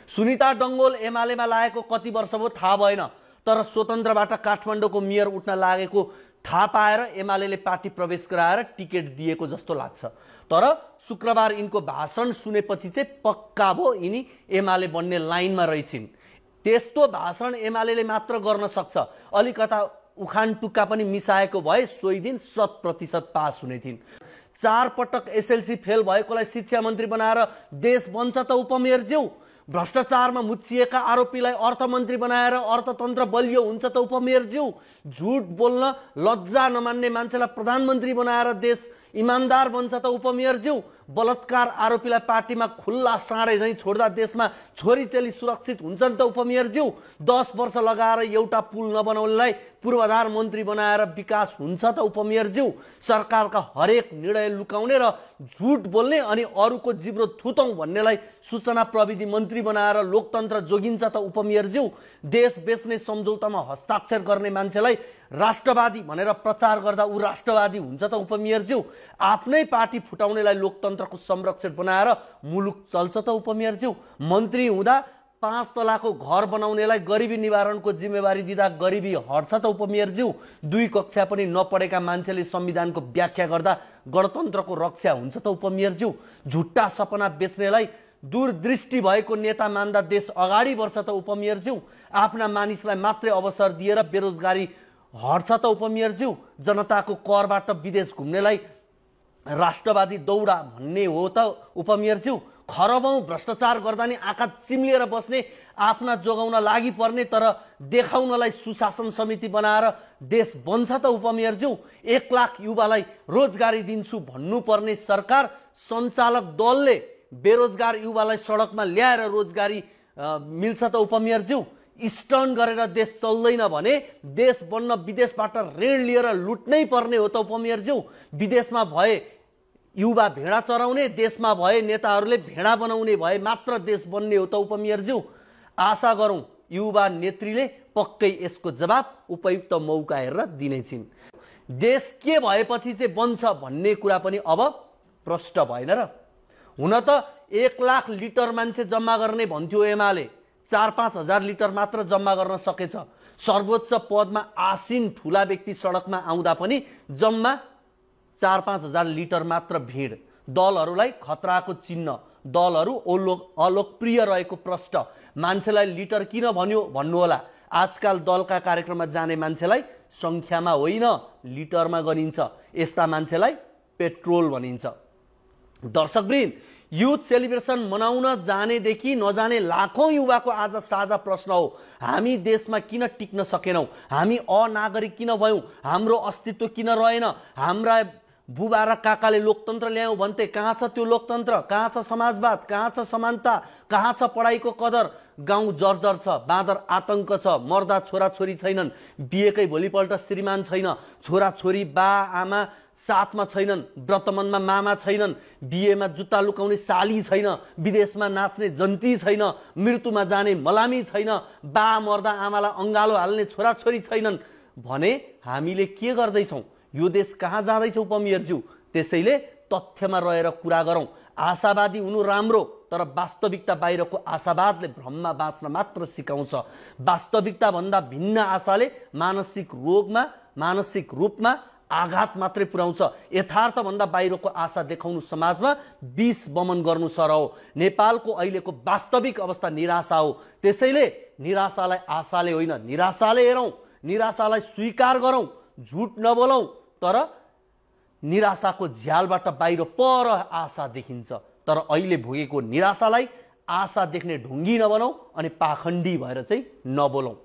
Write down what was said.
सुनिता डङ्गोल एमालेमा लागेको कति वर्ष भयो थाहा भएन, तर स्वतन्त्रबाट काठमाडौँको मेयर उठ्न लागेको थाहा पाएर एमालेले पार्टी प्रवेश गराएर टिकट दिएको जस्तो लाग्छ। तर शुक्रबार यिनको भाषण सुनेपछि चाहिँ पक्का भयो यिनी एमाले बन्ने लाइनमा रहेछिन्। त्यस्तो भाषण एमालेले मात्र गर्न सक्छ। अलिकता उखान टुक्का पनि मिसाएको भए सोही दिन 100% पास हुने थिइन्। 4 पटक एसएलसी फेल भएकोलाई शिक्षा मन्त्री बनाएर देश बन्छ त उपमेयरज्यू। भ्रष्टाचारमा मुछिएका आरोपीलाई अर्थमन्त्री बनाएर अर्थतन्त्र बलियो हुन्छ त उपमेयरज्यू। झुट बोल्न लज्जा नमान्ने मान्छेलाई प्रधानमन्त्री बनाएर देश इमानदार बन्छ त उपमेयरज्यू। बलात्कार आरोपीलाई पार्टीमा खुल्ला साँडे झैँ छोड्दा देशमा छोरीचेली सुरक्षित हुन्छन् त उपमेयरज्यू। 10 वर्ष लगाएर एउटा पुल नबनाउनेलाई पूर्वाधार मन्त्री बनाएर विकास हुन्छ त उपमेयरज्यू। सरकारका हरेक निर्णय लुकाउने र झुट बोल्ने अनि अरूको जिब्रो थुतौं भन्नेलाई सूचना प्रविधि मन्त्री बनाएर लोकतन्त्र जोगिन्छ त उपमेयरज्यू। देश बेच्ने सम्झौतामा हस्ताक्षर गर्ने मान्छेलाई राष्ट्रवादी भनेर प्रचार गर्दा ऊ राष्ट्रवादी हुन्छ त उपमेयरज्यू। आफ्नै पार्टी फुटाउनेलाई लोकतन्त्रको संरक्षक बनाएर मुलुक चल्छ त उपमेयरज्यू। मन्त्री हुँदा 5 तलाको घर बनाउनेलाई गरिबी निवारणको जिम्मेवारी दिँदा गरिबी हट्छ त उपमेयरज्यू। 2 कक्षा पनि नपढेका मान्छेले संविधानको व्याख्या गर्दा गणतन्त्रको रक्षा हुन्छ त उपमेयरज्यू। झुट्टा सपना बेच्नेलाई दूरदृष्टि भएको नेता मान्दा देश अगाडि बढ्छ त उपमेयरज्यू। आफ्ना मानिसलाई मात्रै अवसर दिएर बेरोजगारी हट्छ त उपमेयरज्यू। जनताको करबाट विदेश घुम्नेलाई राष्ट्रवादी दौडा भन्ने हो त उपमेयरज्यू। खरबौं भ्रष्टाचार गर्दा नि आँखा चिम्लिएर बस्ने, आफ्ना जोगाउन लागि पर्ने तर देखाउनलाई सुशासन समिति बनाएर देश बन्छ त उपमेयरज्यू। 1 लाख युवालाई रोजगारी दिन्छु भन्नुपर्ने सरकार सञ्चालक दलले बेरोजगार युवालाई सडकमा ल्याएर रोजगारी मिल्छ त उपमेयरज्यू। स्टर्न गरेर देश चल्दैन भने देश बन्न विदेशबाट ऋण लिएर लुट्नै पर्ने हो त उपमेयरज्यू। विदेशमा भए युवा भेडा चराउने, देशमा भए नेताहरूले भेडा बनाउने भए मात्र देश बन्ने हो त उपमेयरज्यू। आशा गरौँ युवा नेत्रीले पक्कै यसको जवाब उपयुक्त मौका हेरेर दिने छिन्। देश के भएपछि चाहिँ बन्छ भन्ने कुरा पनि अब प्रष्ट भएन र। हुन त 1 लाख लिटर मान्छे जम्मा गर्ने भन्थ्यो एमाले, 4-5 हजार लिटर मात्र जम्मा गर्न सकेछ। सर्वोच्च पदमा आसीन ठूला व्यक्ति सडकमा आउँदा पनि जम्मा 4-5 हजार लिटर मात्र भिड। दलहरूलाई खतराको चिन्ह, दलहरू अलोकप्रिय रहेको प्रष्ट। मान्छेलाई लिटर किन भन्यो भन्नुहोला। आजकल दलका कार्यक्रममा जाने मान्छेलाई संख्यामा होइन लिटरमा गनिन्छ। यस्ता मान्छेलाई पेट्रोल भनिन्छ। दर्शकवृन्द, युथ सेलिब्रेसन मनाउन जानेदेखि नजाने लाखौं युवाको आज साझा प्रश्न हो, हामी देशमा किन टिक्न सकेनौं? हामी अनागरिक किन भयौं? हाम्रो अस्तित्व किन रहेन? हाम्रा बुबा र काकाले लोकतन्त्र ल्यायौं भन्थे, कहाँ छ त्यो लोकतन्त्र? कहाँ छ समाजवाद? कहाँ छ समानता? कहाँ छ पढाइको कदर? गाउँ जर्जर छ, बाँदर आतंक छ, मर्दा छोराछोरी छैनन्, बिहेकै भोलिपल्ट श्रीमान छैन, छोराछोरी बा आमा साथमा छैनन्, व्रतबन्धमा मामा छैनन्, बिहेमा जुत्ता लुकाउने साली छैन, विदेशमा नाच्ने जन्ती छैन, मृत्युमा जाने मलामी छैन, बा मर्दा आमालाई अङ्गालो हाल्ने छोराछोरी छैनन् भने हामीले के गर्दैछौँ? यो देश कहाँ जाँदैछ उपमेयरज्यू? त्यसैले तथ्यमा रहेर कुरा गरौँ। आशावादी हुनु राम्रो, तर वास्तविकता बाहिरको आशावादले भ्रममा बाँच्न मात्र सिकाउँछ। वास्तविकता भन्दा भिन्न आशाले मानसिक रोगमा, मानसिक रूपमा आघात मात्रै पुर्याउँछ। यथार्थ भन्दा बाहिरको आशा देखाउनु समाजमा विष बमन गर्नु सर हो। नेपालको अहिलेको वास्तविक अवस्था निराशा हो। त्यसैले निराशालाई आशाले होइन निराशाले हेरौँ, निराशालाई स्वीकार गरौँ, झुट नबोलौँ, तर निराशाको झ्यालबाट बाहिर पर आशा देखिन्छ। तर अहिले भोगेको निराशालाई आशा देख्ने ढुङ्गी नबनाऊ अनि पाखण्डी भएर चाहिँ नबोलौँ।